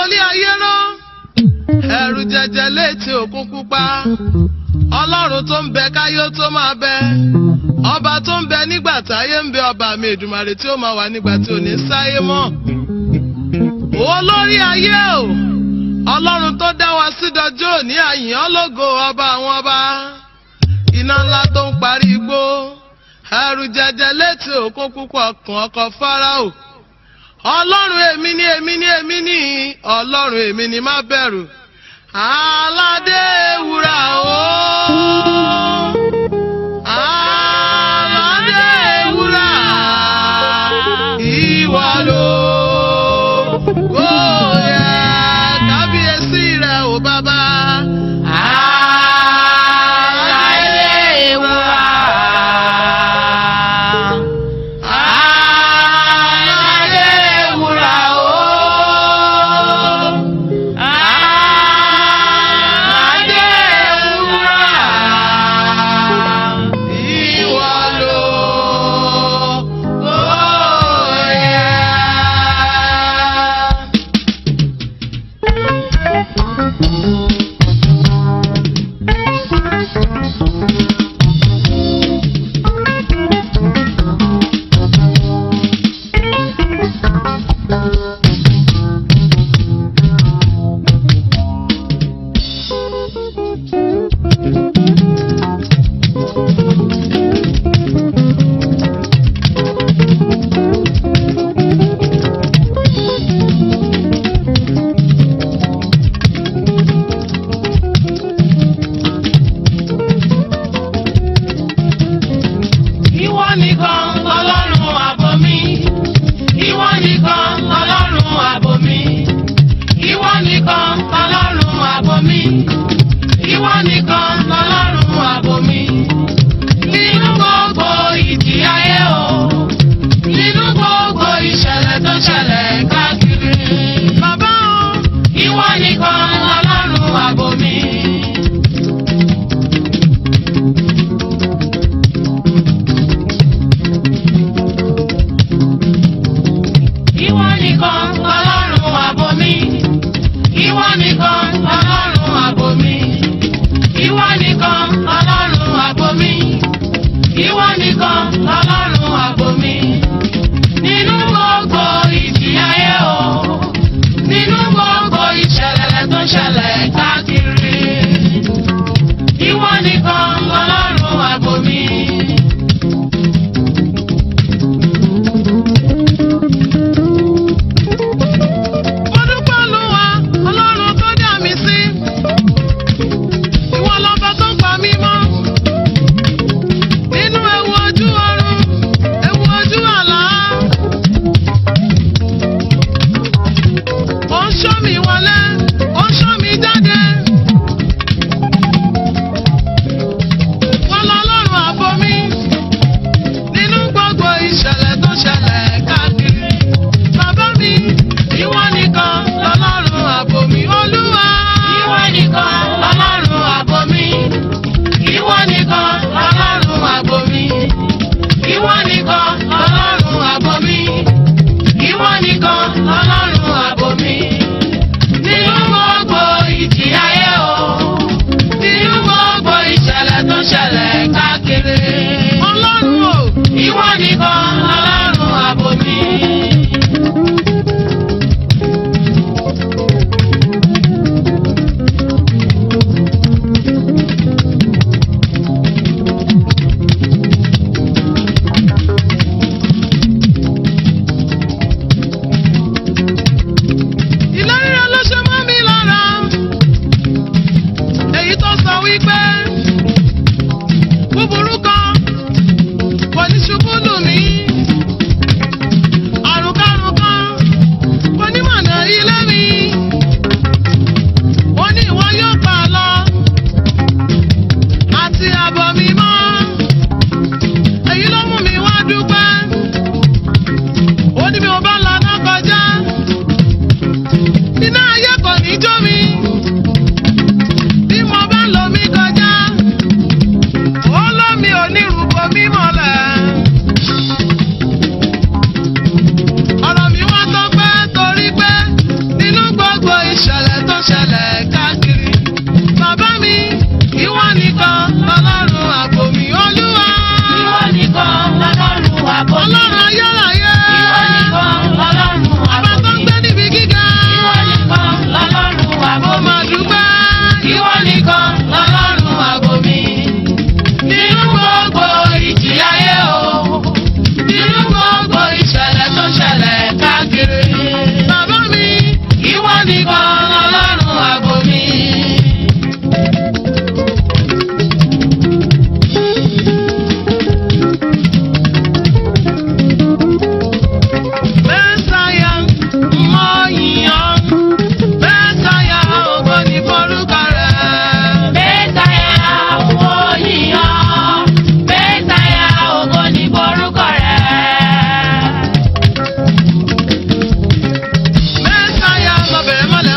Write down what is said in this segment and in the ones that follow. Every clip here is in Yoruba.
wọlé ayé rán ẹ̀rù jẹjẹ létí òkun pupa Ọlọ́run tó ń bẹ káyé tó máa bẹ ọba tó ń bẹ nígbà táyé ń bẹ ọba mi Èdùmàrè tí ó máa wà nígbà tí ò ní sáyé mọ́ olórí ayé o Ọlọ́run tó dá wa sí dọjọ́ òní àyìn ológo ọba àwọn ọba iná ńlá tó ń parí igbó ẹ̀rù jẹjẹ létí òkun púpọ̀ kan ọkọ̀ Fáráò Ọlọ́run èmi ni Ọlọ́run èmi ni má bẹ̀rù aládé ewúrà o aládé ewúrà ìwọ ló kó yẹ kábíyèsí rẹ o bàbá. nìkan Ọlọ́run ààbò mi. Mẹ́sáyà mọ yìnyín, Mẹ́sáyà ògo ni forúkọ rẹ̀. Mẹ́sáyà mọ yìnyín, Mẹ́sáyà ògo ni forúkọ rẹ̀. Mẹ́sáyà lọ bẹ̀rẹ̀ mọ́lẹ̀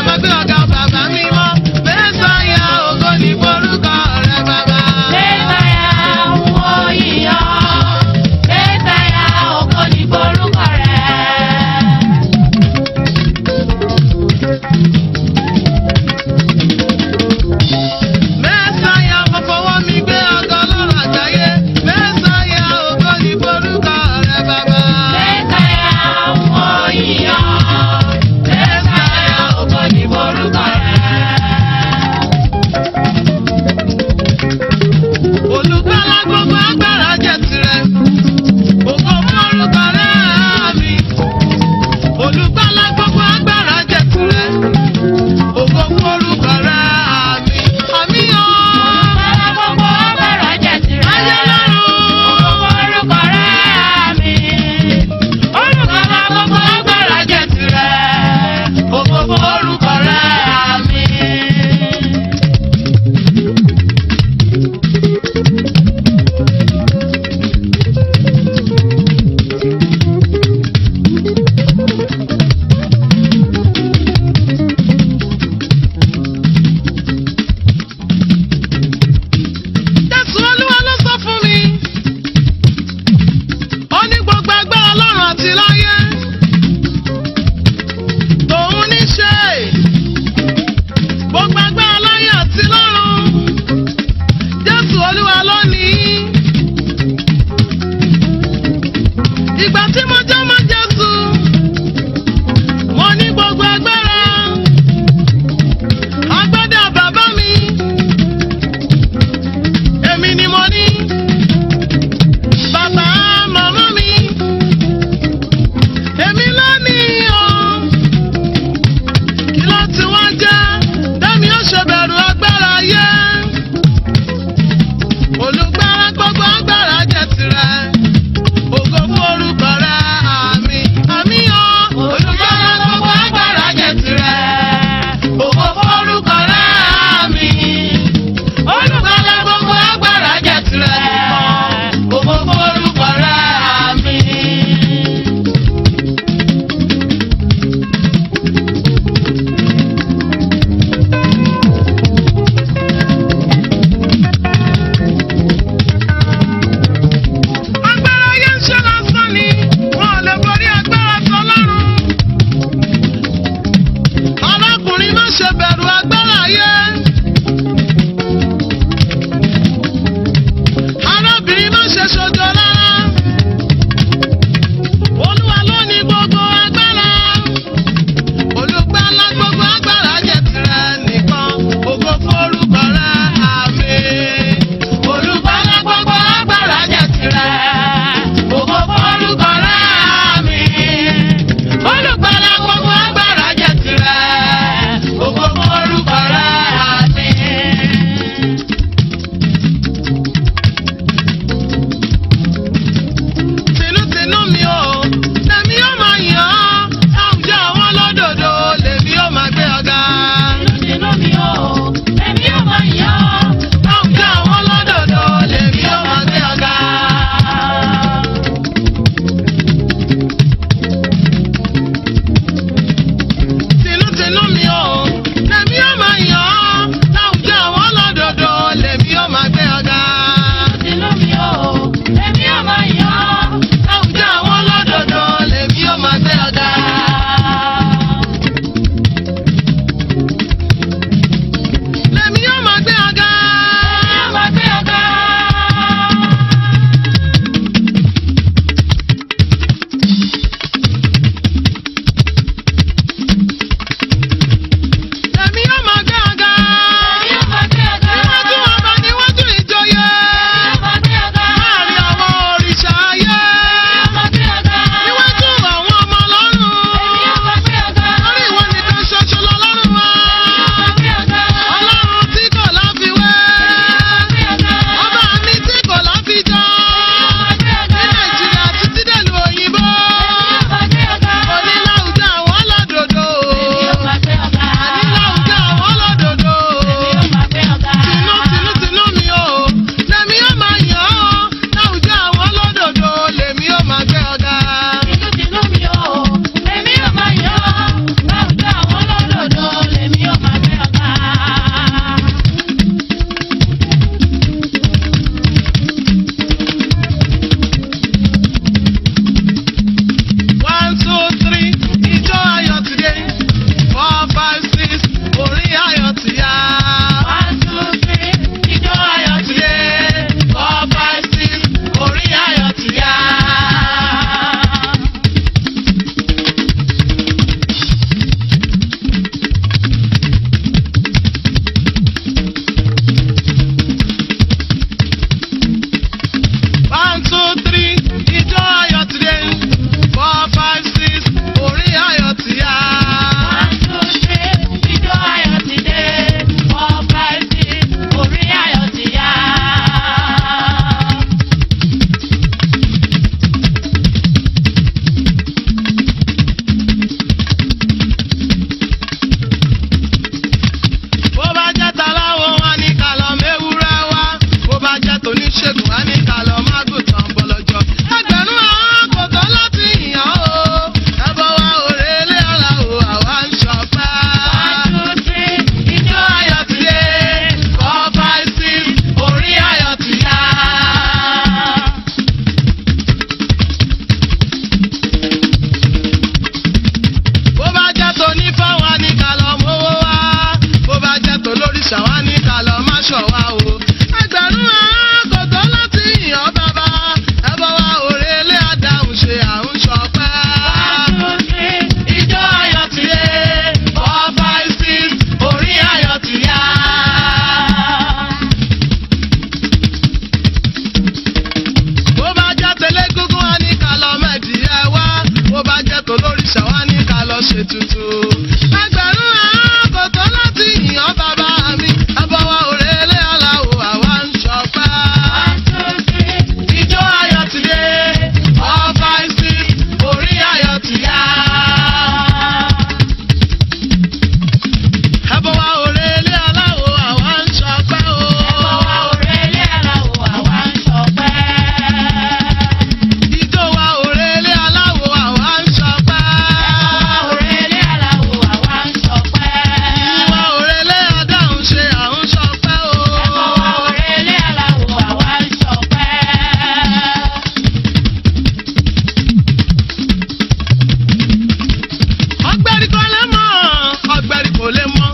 mọ́.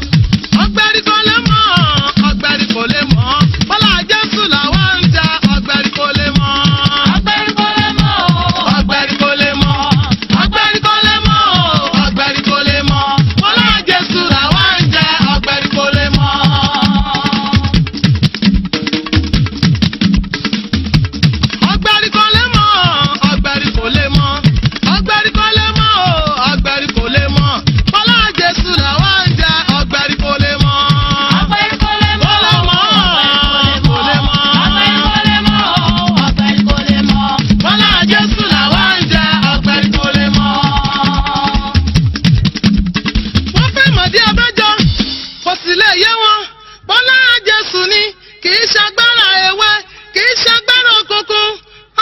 Ọ̀gbẹ̀rì kò lè mọ́, ọ̀gbẹ̀rì kò lè mọ́. Bọ́lá Jésù làwa ń jà, ọ̀gbẹ̀rì kò lè mọ́. Ọ̀gbẹ̀rì kò lè mọ́, Ọ̀gbẹ̀rì kò lè mọ́, ọ̀gbẹ̀rì kò lè mọ́, ọ̀gbẹ̀rì kò lè mọ́. Bọ́lá Jésù làwa ń jà, ọ̀gbẹ̀rì kò lè mọ́. Ọ̀gbẹ̀rì kò lè mọ́, ọ̀gbẹ̀rì kò lè mọ́. Ọ̀gbẹ̀rì kò lè mọ́, ọ̀gbẹ̀rì kò lè mọ́. Bọ́lá Jésù làwa ń jà, ọ̀gbẹ̀rì kò lè mọ́. Ọ̀gbẹ̀rì kò lè mọ́, Kò lè mọ́, kò lè mọ́. Ọ̀gbẹ̀rì kò lè mọ́, ọ̀gbẹ̀rì kò lè mọ́. Bọ́lá Jésù làwa ń jà, ọ̀gbẹ̀rì kò lè mọ́. Wọ́n fẹ́ mọ̀dí abẹ́jọ́, kò sì lè yé wọn. Bọ́lá Jésù ni, kì í ṣagbára ewé, kì í ṣagbára òkùnkùn.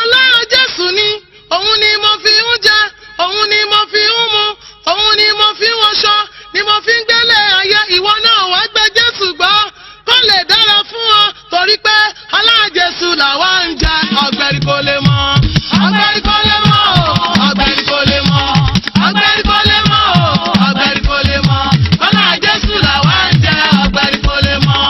Ọlọ́run Jésù ni, òun ni mo fi ń jẹ, òun ni mo fi ń mu, òun ni mo fi ń wọṣọ, ni mo fi ń gbélé ayé. Ìwọ náà wá gbé Jésù gbọ́, kó lè dára fún ọ, torí pé Ọlọ́run Jésù làwa ń jẹ, ọ̀gbẹ̀rì kò lè mọ́. Ọ̀gbẹ̀rì kò lè mọ́, ọ̀gbẹ̀rì kò lè mọ́. Ọ̀gbẹ̀rì kò lè mọ́, ọ̀gbẹ̀rì kò lè mọ́. Ọlọ́run Jésù làwa ń jẹ, ọ̀gbẹ̀rì kò lè mọ́.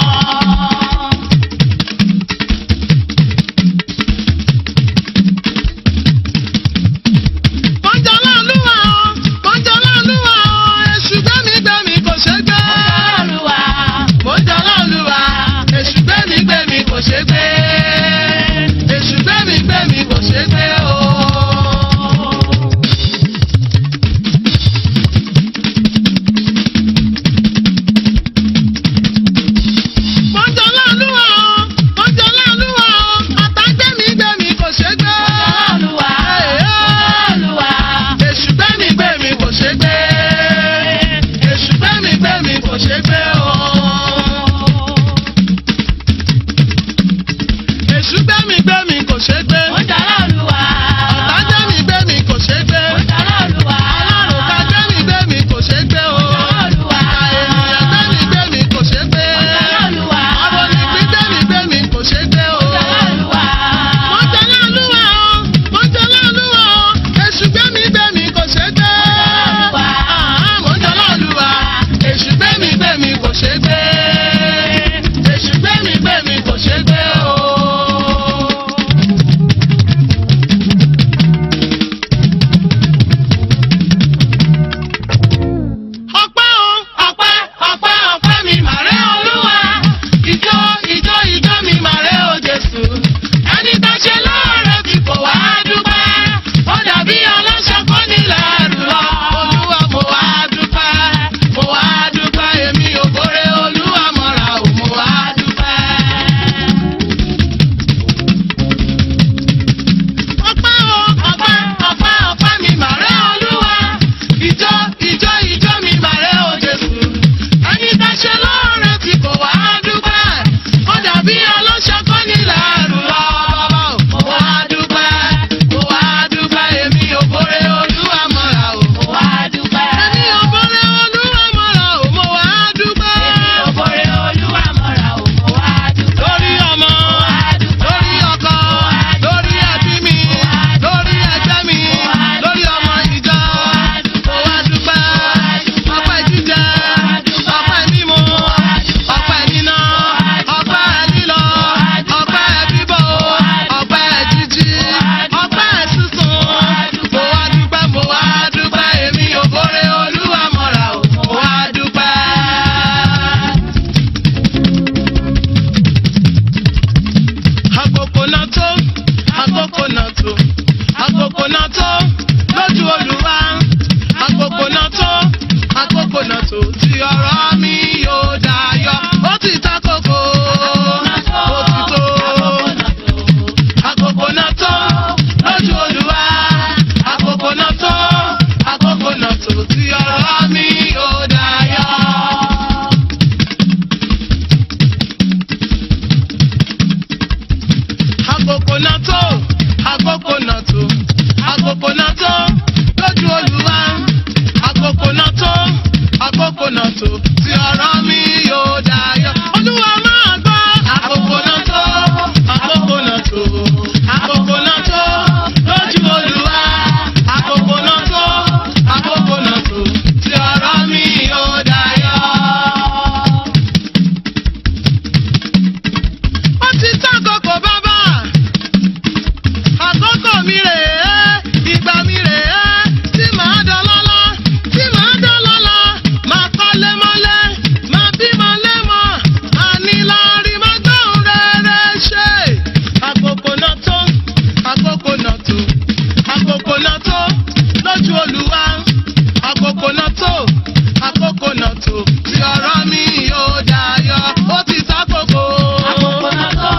tí ọ̀rọ̀ mi yóò dayọ̀. Ó ti sákòókò. Àkókò náà tó.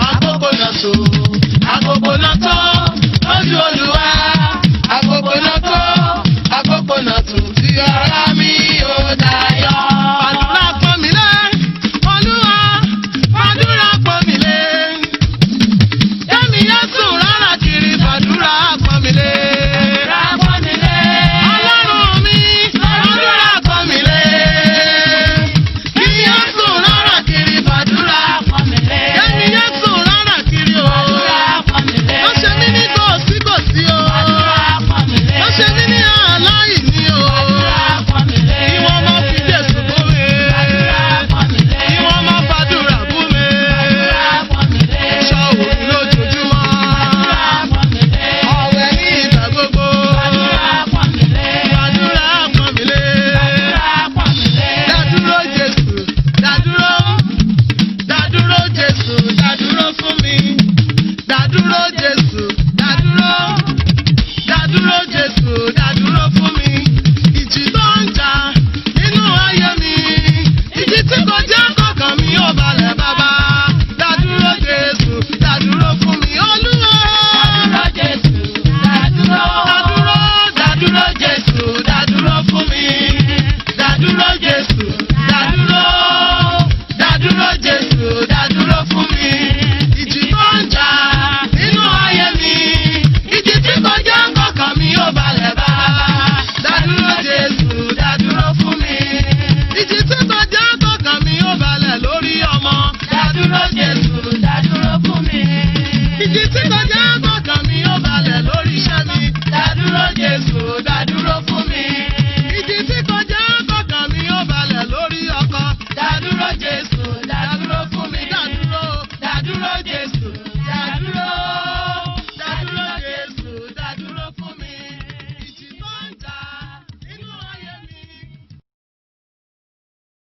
Àkókò náà tó. Àkókò náà tó. Lójú Olúwa. Àkókò náà tó. Àkókò náà tó. Tí ọ̀rọ̀ mi yóò dayọ̀. Àdúrà pọ̀ mí lé. Olúwa. Àdúrà pọ̀ mí lé. Yẹ́mi Jésù rárá kiri. Àdúrà pọ̀ mí lé. Ọlọ́run mi. Àdúrà pọ̀ mí lé. Kí Jésù rárá kiri. Àdúrà pọ̀ mí lé. Yẹ́mi Jésù rárá kiri o. Ó ṣe mí ní kòsíkòsí o. Ó ṣe mí ní aláìní o. Kí wọ́n má fi Jésù bú mi. Kí wọ́n má fàdúrà bú mi. Ṣọ́ òun lójoojúmọ́. Ọ̀wẹ̀ ní ìgbà gbogbo. Àdúrà pọ̀ mí lé. Dádúró Jésù, dádúró. Dádúró Jésù, dádúró fún mi. Dádúró Jésù, dádúró. Dádúró Jésù, dádúró fún mi. Ìjì tó ń jà nínú ayé mi. Ìjì tí kò jẹ́ kọ̀ọ̀kan mi ò balẹ̀ bàbá. Dádúró Jésù, dádúró fún mi. Olúwa. Dádúró, dádúró Jésù, dádúró fún mi. Dádúró Jésù, dádúró. Dádúró Jésù, dádúró fún mi. Ìjì tó ń jà nínú ayé mi. Ìjì tí kò jẹ́ kọ̀ọ̀kan mi ò balẹ̀ bá. Dádúró Jésù, dádúró fún mi. Ìjì tí kò jẹ́ kọ̀ọ̀kan mi ò balẹ̀ lórí ọmọ. Dádúró Jésù, dádúró fún mi. Ìjì tí kò jẹ́ kọ̀ọ̀kan mi ò balẹ̀ lórí iṣẹ́ mi. Dádúró Jésù, dádúró fún mi. Ìjì tí kò jẹ́ kọ̀ọ̀kan mi ò balẹ̀ lórí ọkọ. Dádúró Jésù.